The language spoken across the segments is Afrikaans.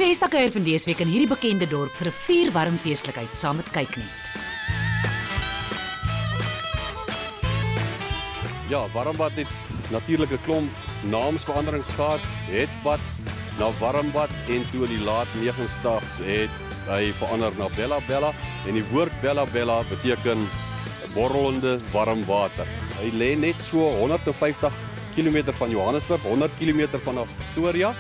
Festa kuier van dese week in hierdie bekende dorp vir 'n vuurwarm feestelikheid saam met Kyknet. Ja, Warmbad het natuurlik 'n klomp naamsveranderings gehad. Het bad na Warmbad en toe in die laat 90's het hy verander na Bella Bella en die woord Bella Bella beteken borrelende warm water. Hy lê net so 150 km van Johannesburg, 100 km van Pretoria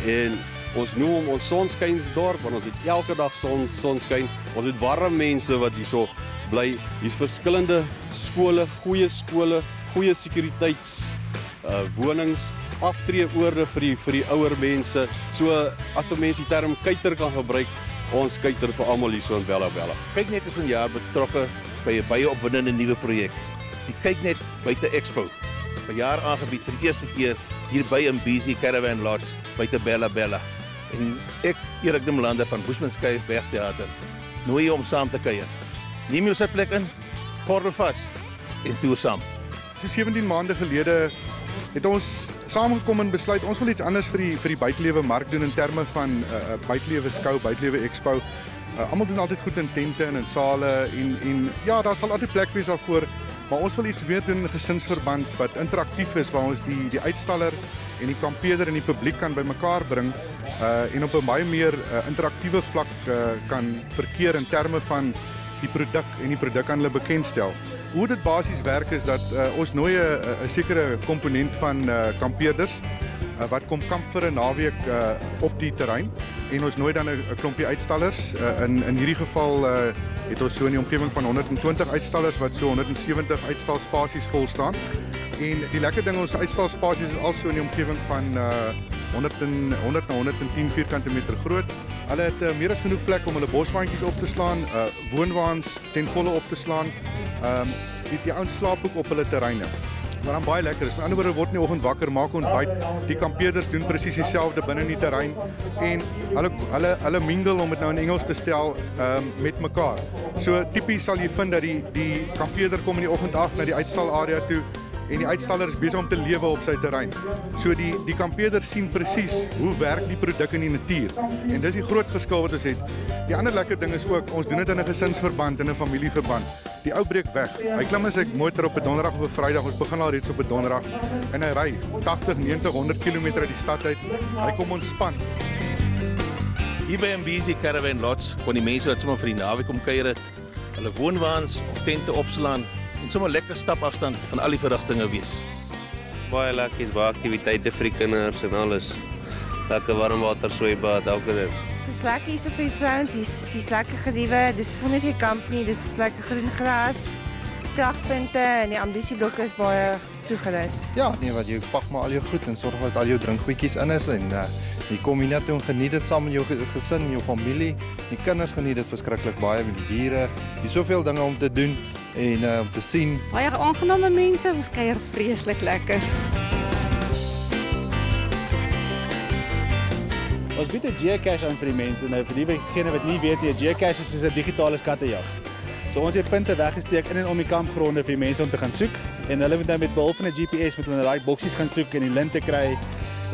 en ons noem hom ons sonskyn-dorp want ons het elke dag sonskyn. Ons het warm mense wat hierso bly. Hier's verskillende skole, goeie sekuriteits wonings, aftreeoorde vir die ouer mense. So as 'n mens die term kuiter kan gebruik, ons kuiter vir almal hierso in Bella Bella. Kyknet is vanjaar betrokke by 'n baie opwindende nuwe projek. Die Kyknet buite Expo. Vanjaar aangebied vir die eerste keer hier by Imbisi Caravan Lodge buite Bella Bella. En ek, Erik de Melander van Boesmanskei Bergtheater, nooi jou om saam te kuier. Neem jou sitplek in, gordel vas en toer saam. So 17 maande gelede het ons saamgekom en besluit ons wil iets anders vir die buitelewe mark doen in terme van buitelewe skou, buitelewe expo. Almal doen altyd goed in tente en in sale en ja, daar sal altyd plek wees daarvoor, maar ons wil iets weer doen in gesinsverband wat interaktief is waar ons die uitstaller en die kampeerder en die publiek kan bymekaar bring en op 'n baie meer interaktiewe vlak kan verkeer in terme van die produk en die produk aan hulle bekendstel. Hoe dit basies werk is dat ons nooi 'n sekere komponent van kampeerders wat kom kamp vir 'n naweek op die terrein en ons nooi dan 'n klompie uitstallers. In hierdie geval het ons so in die omgewing van 120 uitstallers wat so 170 uitstalspasies vol staan. En die lekker ding, ons uitstalspasies is also in die omgewing van 100 na 110 vierkante meter groot. Hulle het meer as genoeg plek om hulle boswaantjies op te slaan, woonwaans ten volle op te slaan. Die ouens slaap ook op hulle terreine. Maar dan baie lekker is. Met ander woorde, word in die oggend wakker, maak ontbyt. Die kampeerders doen presies dieselfde binne in die terrein en hulle mingle, om dit nou in Engels te stel, met mekaar. So tipies sal jy vind dat die kampeerder kom in die oggend af na die uitstalarea toe en die uitstaller is besig om te lewe op sy terrein. So die kampeerder sien presies hoe werk die produk in die natuur. En dis die groot verskil wat ons het. Die ander lekker ding is ook, ons doen dit in 'n gesinsverband, in 'n familieverband. Die ou breek weg. Hy klim in sy motor op 'n donderdag of 'n Vrydag. Ons begin al reeds op 'n donderdag en hy ry 80, 90, 100 km uit die stad uit. Hy kom ontspan. Hier by Imbisi Caravan Lodge kon die mense wat sommer vir die naweek kom kuier het, hulle woonwaans of tente opslaan en sommer lekker stapafstand van al die verrigtinge wees. Baie lekker, baie aktiwiteite vir die kinders en alles. Lekker warmwater swembad, elke ding. Het is lekker hier so vir die vrouens, hier's lekker gediewe, dis voel nie vir kamp nie, dis lekker groen gras, kragpunte en die ambisieblokke is baie toegerus. Ja, nee, wat jy pak maar al jou goed en sorg dat al jou drinkgoedjies in is en jy kom hier net toe en geniet dit saam met jou gesin en jou familie. Die kinders geniet dit verskriklik baie met die diere. Hier's soveel dinge om te doen en om te sien. Baie aangename mense, ons kuier vreeslik lekker. Ons bied 'n geocache aan vir die mense. Nou vir diegene wat nie weet nie, 'n geocache is soos 'n digitale skattejag. So ons het punte weggesteek in en om die kampgronde vir die mense om te gaan soek en hulle moet nou met behulp van 'n GPS met hulle daai boksies gaan soek en die linte kry.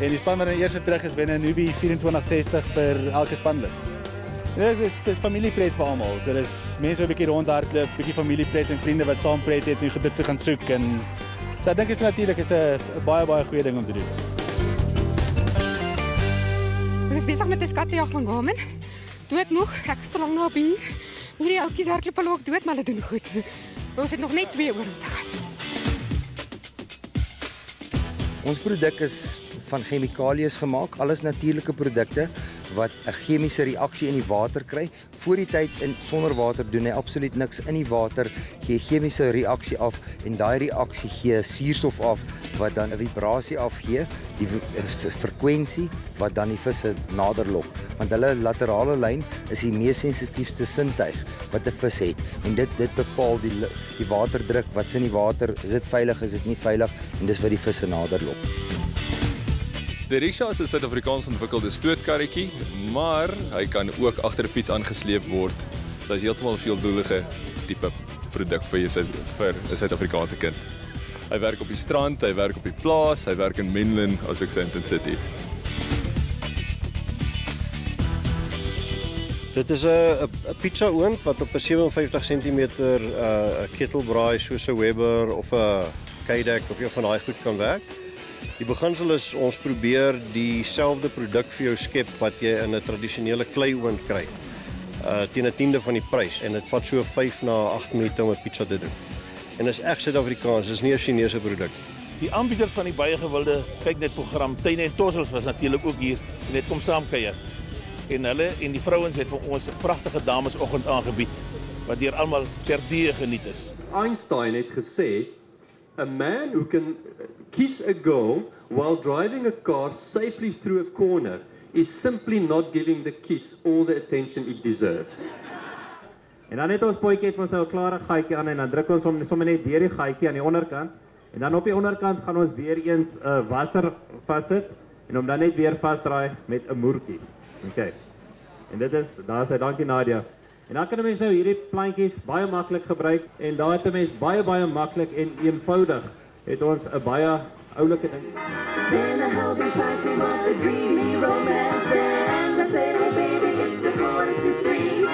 En die span wat dan eers terug is wen 'n Nubi 2460 vir elke spanlid. Dis familiepret vir almal. So dis mense wat 'n bietjie rondhardloop, bietjie familiepret en vriende wat saam pret het en goed dit se gaan soek en so ek dink is natuurlik is 'n baie goeie ding om te doen. Ons is besig met 'n skattejag van Gamen. Doodmoeg, ek verlang na bier. Hierdie ouetjies hardloop hulle ook dood, maar hulle doen goed. Ons het nog net 2 oor om te gaan. Ons produk is van chemikalieë gemaak, alles natuurlike produkte wat 'n chemiese reaksie in die water kry. Voor die tyd in sonder water doen hy absoluut niks in die water, gee chemiese reaksie af en daai reaksie gee suurstof af wat dan 'n vibrasie afgee, die frekwensie wat dan die visse nader lok. Want hulle laterale lyn is die mees sensitiefste sintuig wat 'n vis het en dit bepaal die waterdruk, wat's in die water, is dit veilig, is dit nie veilig en dis wat die visse nader lok. Die rickshaw is 'n Suid-Afrikaans ontwikkelde stootkarretjie, maar hy kan ook agter 'n fiets aangesleep word. So hy's heeltemal 'n veeldoelige tipe produk vir 'n Suid-Afrikaanse kind. Hy werk op die strand, hy werk op die plaas, hy werk in Menlyn as ook Sandton City. Dit is 'n pizza oond wat op 'n 57 cm ketelbraai soos 'n Weber of 'n Kydek of een van daai goed kan werk. Die beginsel is ons probeer dieselfde produk vir jou skep wat jy in 'n tradisionele kleioond kry. Teen 1/10 van die prys en dit vat so 5 na 8 minute om 'n pizza te doen. En dit is reg Suid-Afrikaans, dis nie 'n Chinese produk. Die aanbieders van die baie gewilde kyk net program Tuine en Tossels was natuurlik ook hier en het kom saamkuier. En hulle en die vrouens het vir ons 'n pragtige damesoggend aangebied wat deur almal terdee geniet is. Einstein het gesê, "A man who can kiss a girl while driving a car safely through a corner is simply not giving the kiss all the attention it deserves." En dan het ons potjie het ons nou 'n klare gaatjie aan en dan druk ons hom sommer net deur die gaatjie aan die onderkant. En dan op die onderkant gaan ons weer eens 'n wasser vassit en hom dan net weer vasdraai met 'n moertjie. Okay. En dit is, daar is hy, dankie Nadia. En dan kan 'n mens nou hierdie plantjies baie maklik gebruik en daar het 'n mens baie maklik en eenvoudig het ons 'n baie oulike ding. Then I held him tight, we want the dreamy romance, and I said, "Hey baby, it's 2:45.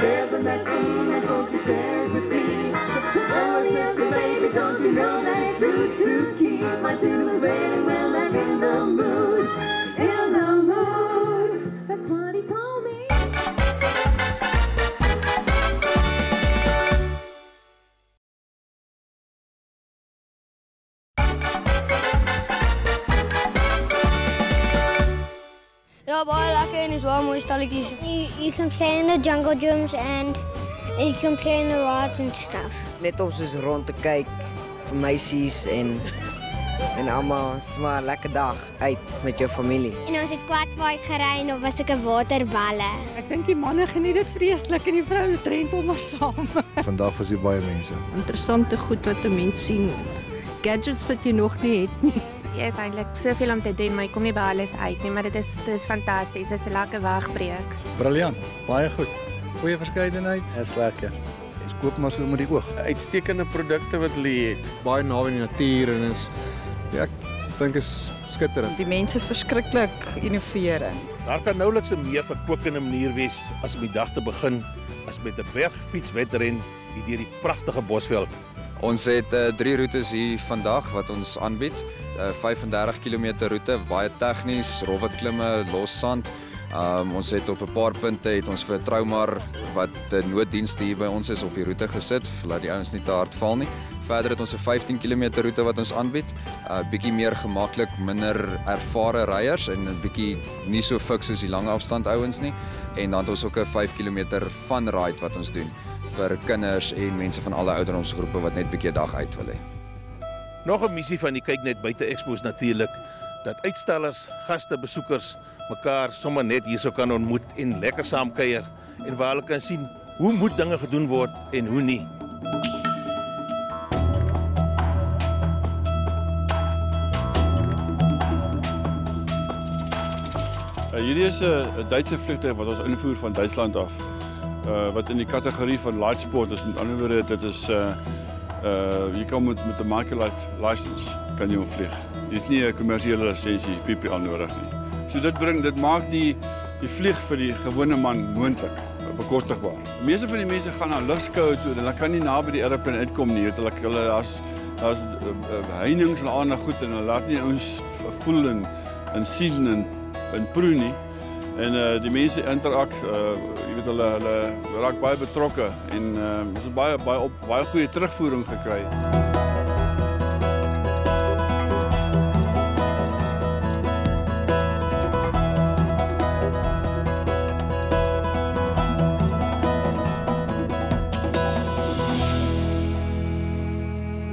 There's a message I want to share with me. Oh, yes, baby, don't you know that it's rude to keep my tunes waiting when I'm in the mood, in the mood." That's what he told me. Ja, baie lekker en is baie mooi stalletjies. You can play in the jungle gyms and you can play in the rides and stuff. Net om soos rond te kyk vir meisies en almal, is maar 'n lekker dag uit met jou familie. En ons het quadbike gery en daar was ook 'n waterballe. Ek dink die manne geniet dit vreeslik en die vrouens drentel maar saam. Vandag was hier baie mense. Interessante goed wat 'n mens sien. Gadgets wat jy nog nie het nie. Jy is eintlik soveel om te doen, maar jy kom nie by alles uit nie, maar dit is fantasties. Dit is 'n lekker wegbreek. Briljant, baie goed. Goeie verskeidenheid. Dis lekker. Ons koop maar so met die oog. Uitstekende produkte wat hulle het. Baie naby die natuur en is ek dink is skitterend. Die mense is verskriklik innoverend. Daar kan nouliks 'n meer verkwikkende manier wees as om die dag te begin as met 'n bergfietswedren hier deur die pragtige Bosveld. Ons het 3 roetes hier vandag wat ons aanbied. 35 km roete, baie tegnies, rowwe klimme, los sand. Ons het op 'n paar punte het ons vir Traumar wat nooddienste hier by ons is op die roete gesit, laat die ouens nie te hard val nie. Verder het ons 'n 15 km roete wat ons aanbied. Bietjie meer gemaklik, minder ervare ryers en 'n bietjie nie so fiks soos die lange afstand ouens nie. En dan het ons ook 'n 5 km fun ride wat ons doen vir kinders en mense van alle ouderdomsgroepe wat net bietjie 'n dag uit wil hê. Nog 'n missie van die kyk net buite expos natuurlik dat uitstallers, gaste, besoekers mekaar sommer net hierso kan ontmoet en lekker saam kuier en waar hulle kan sien hoe moet dinge gedoen word en hoe nie. Hierdie is 'n Duitse vliegtuig wat ons invoer van Duitsland af. Wat in die kategorie van light sport is. Met ander woorde, dit is jy kan met 'n market license kan jy vlieg. Jy het nie 'n kommersiële lisensie PPL nodig nie. So dit maak die vlieg vir die gewone man moontlik, bekostigbaar. Die meeste van die mense gaan na lugskoue toe en hulle kan nie naby die airplane uitkom nie. Hulle daar's heininge en ander goed en hulle laat nie ons voel en sien en proe nie. En die mense interak, jy weet hulle raak baie betrokke en ons het baie goeie terugvoering gekry.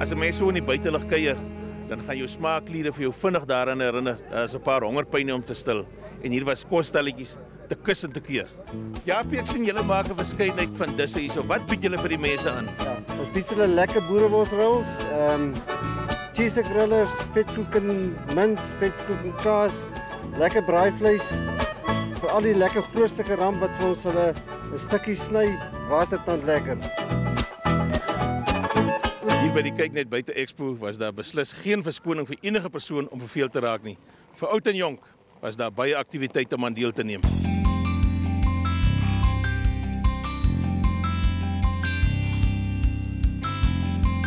As 'n mens so in die buitelug kuier, dan gaan jou smaakkliere vir jou vinnig daaraan herinner. Daar is 'n paar hongerpyne om te stil. En hier was kosstelletjies te kus en te keur. Ja, ek sien julle maak 'n verskeidenheid van disse hierso. Wat bied julle vir die mense aan? Ja, ons bied hulle lekker boereworsrolls, cheese grillers, vetkoeken, mince, vetkoeken kaas, lekker braaivleis. Vir al die lekker groot stukke ram wat vir ons hulle 'n stukkie sny, watertand lekker. Hier by die kyk net buite Expo was daar beslis geen verskoning vir enige persoon om verveel te raak nie. Vir oud en jonk was daar baie aktiwiteite om aan deel te neem.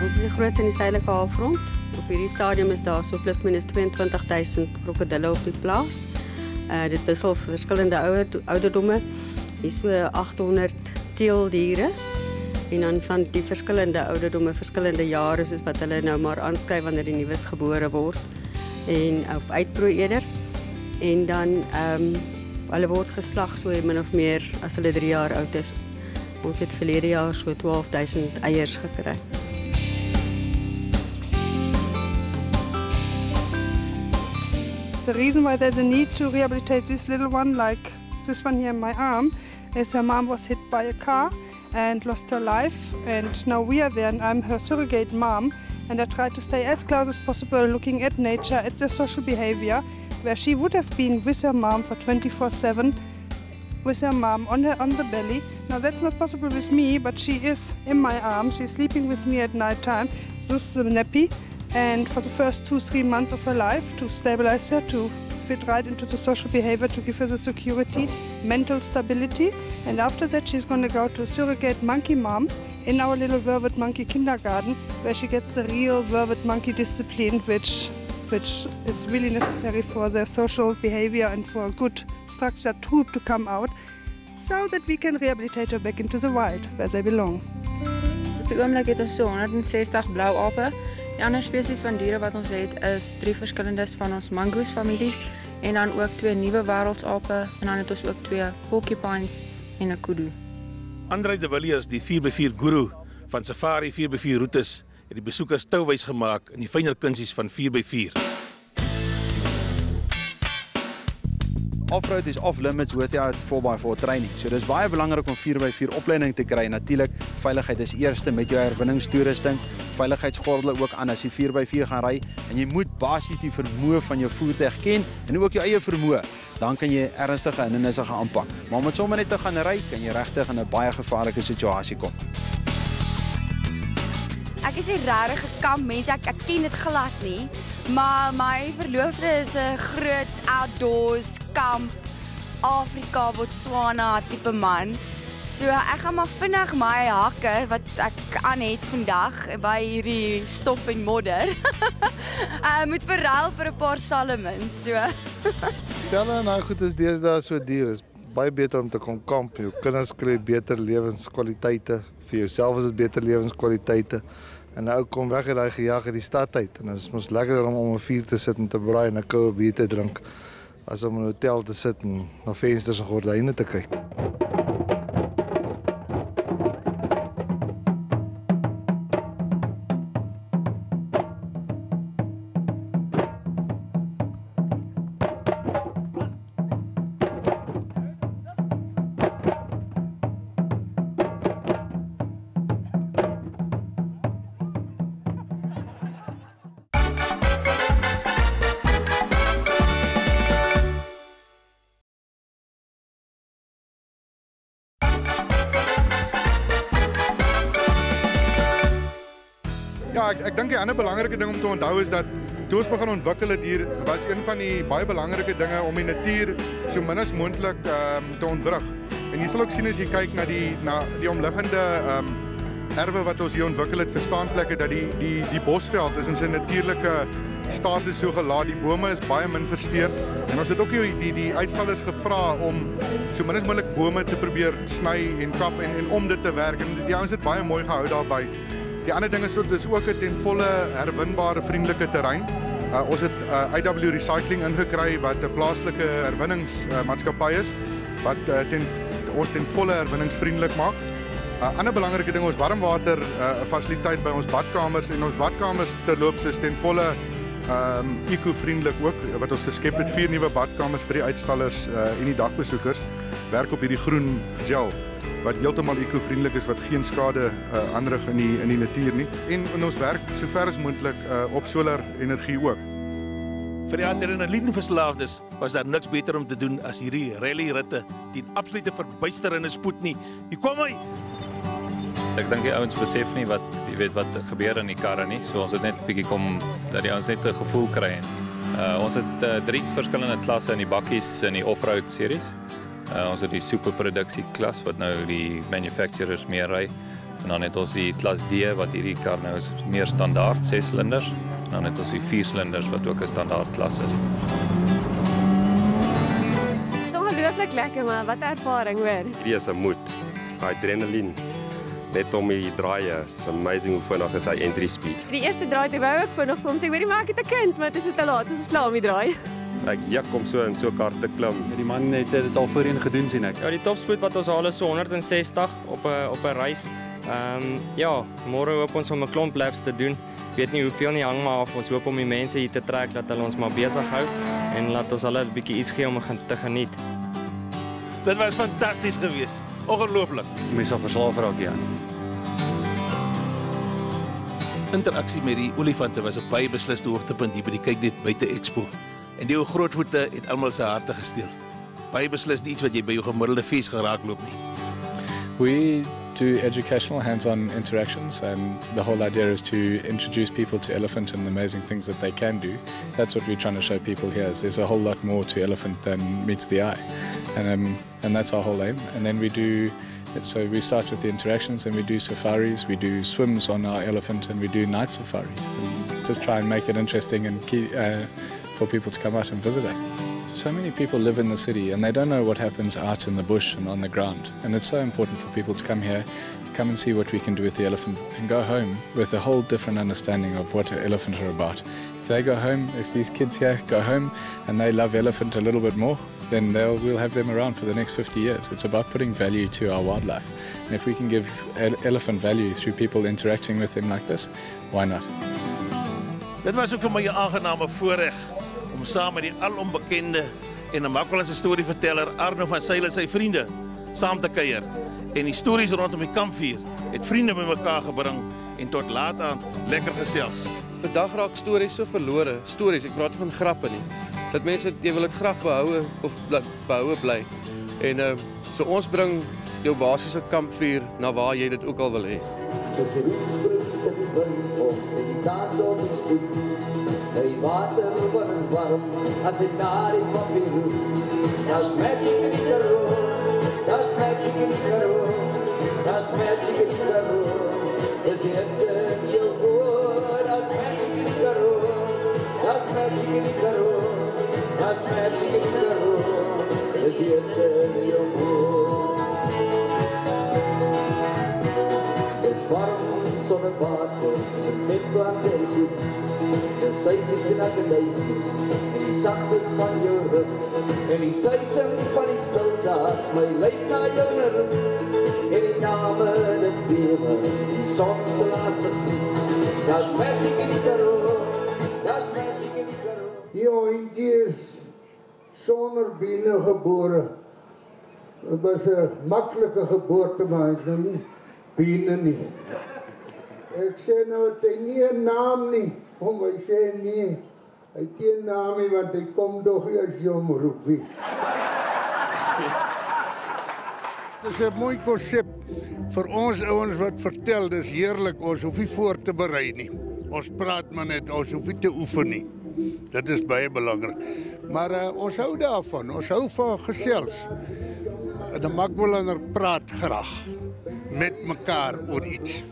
Ons is die grootste in die suidelike halfrond. Op hierdie stadium is daar so plus minus 22.000 krokodille op die plaas. Dit wissel verskillende ouderdomme. Hier is so 800 teeldiere. En dan van die verskillende ouderdomme, verskillende jare, soos wat hulle nou maar aanskryf wanneer die nuus gebore word. En op uitprooi eerder. En dan, hulle word geslag so min of meer as hulle 3 jaar oud is. Ons het verlede jaar so 12.000 eiers gekry. The reason why there's a need to rehabilitate this little one, like this one here in my arm, is her mom was hit by a car and lost her life, and now we are there and I'm her surrogate mom, and I try to stay as close as possible looking at nature, at the social behavior, where she would have been with her mom for 24/7, with her mom on the belly. Now that's not possible with me, but she is in my arms, she's sleeping with me at night time, this is the nappy. And for the first 2-3 months of her life, to stabilize her, to fit right into the social behavior, to give her the security, mental stability. And after that, she's going to go to a surrogate monkey mom in our little vervet monkey kindergarten, where she gets the real vervet monkey discipline, which is really necessary for their social behavior and for a good structured troop to come out, so that we can rehabilitate her back into the wild, where they belong. Op die oomblik het ons so 160 blou ape. Die ander spesies van diere wat ons het is 3 verskillendes van ons mongoose families en dan ook 2 nuwe wêreldsape en dan het ons ook 2 porcupines en 'n kudu. Andrei de Villiers, die 4x4 guru van Safari 4x4 roetes, het die besoekers touwys gemaak in die fynere kunsies van 4x4. Offroad is off limits without 4x4 training. So dis baie belangrik om 4x4 opleiding te kry. Natuurlik, veiligheid is eerste met jou herwinningstoerusting. Veiligheidsgordel ook aan as jy 4x4 gaan ry en jy moet basies die vermoë van jou voertuig ken en ook jou eie vermoë. Dan kan jy ernstige hindernisse gaan aanpak. Maar om met sommer net te gaan ry, kan jy regtig in 'n baie gevaarlike situasie kom. Ek is 'n rare kampmens, ek ken dit glad nie, maar my verloofde is 'n groot outdoors kamp Afrika Botswana tipe man. So ek gaan maar vinnig my hakke wat ek aan het vandag by hierdie stof en modder. Moet verruil vir 'n paar salmons, so. Telle en goed is deesdae so duur. Is baie beter om te kom kamp. Jou kinders kry beter lewenskwaliteite. Vir jouself is dit beter lewenskwaliteite. En nou kom weg uit daai gejag uit die stad uit. En dit is mos lekkerder om 'n vuur te sit en te braai en 'n koue bier te drink as om in 'n hotel te sit en na vensters en gordyne te kyk. Ja, ek dink die ander belangrike ding om te onthou is dat toe ons begin ontwikkel het hier, was een van die baie belangrike dinge om die natuur so min as moontlik te ontwrig. En jy sal ook sien as jy kyk na die omliggende erwe wat ons hier ontwikkel het vir staanplekke, dat die bosveld is in sy natuurlike status so gelaat, die bome is baie min versteur. En ons het ook die uitstallers gevra om so min as moontlik bome te probeer sny en kap en om dit te werk. En die ouens het baie mooi gehou daarby. Die ander ding is dit is ook 'n ten volle herwinbare vriendelike terrein. Ons het IW Recycling ingekry wat 'n plaaslike herwinningsmaatskappy is wat ons ten volle herwinningsvriendelik maak. Ander belangrike ding, ons warmwater fasiliteit by ons badkamers en ons badkamers terloops is ten volle eco-vriendelik ook wat ons geskep het, 4 nuwe badkamers vir die uitstallers en die dagbesoekers werk op hierdie groen gel wat heeltemal eco-vriendelik is, wat geen skade aanrig in die natuur nie. En ons werk so ver as moontlik op solar energie ook. Vir die adrenalineverslaafdes was daar niks beter om te doen as hierdie rally-ritte teen absolute verbuisterende spoed nie. Hier kom hy! Ek dink die ouens besef nie wat gebeur in die karre nie. So ons het net 'n bietjie kom dat die ouens net 'n gevoel kry. Ons het 3 verskillende klasse in die bakkies in die off-road series. Ons het die superproduksie klas wat nou die manufacturers meer ry. En dan het ons die klas D wat hierdie kar nou is meer standaard 6 silinders. En dan het ons die 4 silinders wat ook 'n standaard klas is. Dit is ongelooflik lekker, maar wat 'n ervaring hoor. Hierdie is 'n moed. Adrenaline. Net om die draaie. It's amazing hoe vinnig is hy entry speed. Die eerste draai toe wou ek vinnig kom sê, hoorie, maar ek het 'n kind, maar dit is te laat, ons is klaar om die draai. Ek kom so in so 'n kar te klim. Die man het dit al voorheen gedoen sien ek. Ja, die topspoed wat ons haal is so 160 op 'n reis. Ja, môre hoop ons om 'n klomp laps te doen. Weet nie hoeveel nie, hang maar af. Ons hoop om die mense hier te trek dat hulle ons maar besig hou en laat ons hulle 'n bietjie iets gee om te geniet. Dit was fantasties geweest. Ongelooflik. Mense sal verslaaf raak hier. Interaksie met die olifante was 'n baie besliste hoogtepunt hier by die Kyk Net Buite Expo. En die ou grootvoete het almal se harte gesteel. Baie beslis nie iets wat jy by jou gemiddelde fees geraak loop nie. We do educational hands-on interactions, and the whole idea is to introduce people to elephant and the amazing things that they can do. That's what we're trying to show people here. Is there's a whole lot more to elephant than meets the eye, and that's our whole aim. And then we do. So we start with the interactions, and we do safaris, we do swims on our elephant, and we do night safaris. And just try and make it interesting and for people to come out and visit us. So many people live in the city and they don't know what happens out in the bush and on the ground. And it's so important for people to come here, come and see what we can do with the elephant and go home with a whole different understanding of what elephants are about. If they go home, if these kids here go home and they love elephant a little bit more, then we'll have them around for the next 50 years. It's about putting value to our wildlife. And if we can give elephant value through people interacting with them like this, why not? Dit was ook vir my 'n aangename voorreg om saam met die alonbekende en 'n Makwalandse storieverteller Arno van Sail en sy vriende saam te kuier. En die stories rondom die kampvuur het vriende bymekaar gebring en tot laat aan lekker gesels. Vandag raak stories so verlore. Stories, ek praat van grappe nie. Dat mense jy wil dit graag behoue bly. En so ons bring jou basiese kampvuur na waar jy dit ook al wil hê. Hey, water wordt het warm als ik naar die koffie roep. Dat is magic in die Karoo, dat is magic in die Karoo, dat is magic in die Karoo. Is het in je oor, dat is magic in die Karoo, dat is magic in die Karoo, dat is magic in die Karoo. Is het in je oor. Het warm zonnewater, het middag en goed. De suisies en akkeduisies en die sagte van jou rug en die suising van die stildaas my lyk na jou rug en die name en het bewe die son se laaste vlieg dat magic in die Karoo, dat magic in die Karoo. Die hondjie is sonder bene gebore. Het was 'n maklike geboorte, maar hy het nou nie bene nie. Ek sê nou het hy nie 'n naam nie. Om hy sê nee, hy het geen naam nie, want hy kom toch as jy hom roep. Dit is 'n mooi konsep vir ons ouens wat vertel, dis heerlik, ons hoef nie voor te berei nie. Ons praat maar net, ons hoef nie te oefen nie. Dit is baie belangrik. Maar ons hou daarvan, ons hou van gesels. De Makwalander praat graag met mekaar oor iets.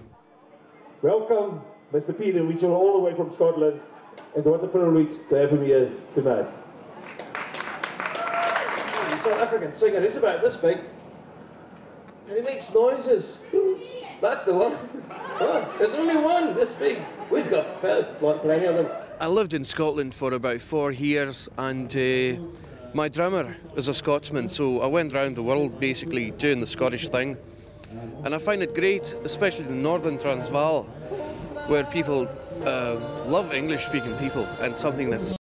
Welcome, Mr. Peter. We travel all the way from Scotland, and what a privilege to have him here tonight. The South African singer is about this big, and he makes noises. That's the one. Oh, there's only one this big. We've got plenty of them. I lived in Scotland for about 4 years, and my drummer is a Scotsman, so I went around the world basically doing the Scottish thing. And I find it great, especially in northern Transvaal, where people love English-speaking people, and something that's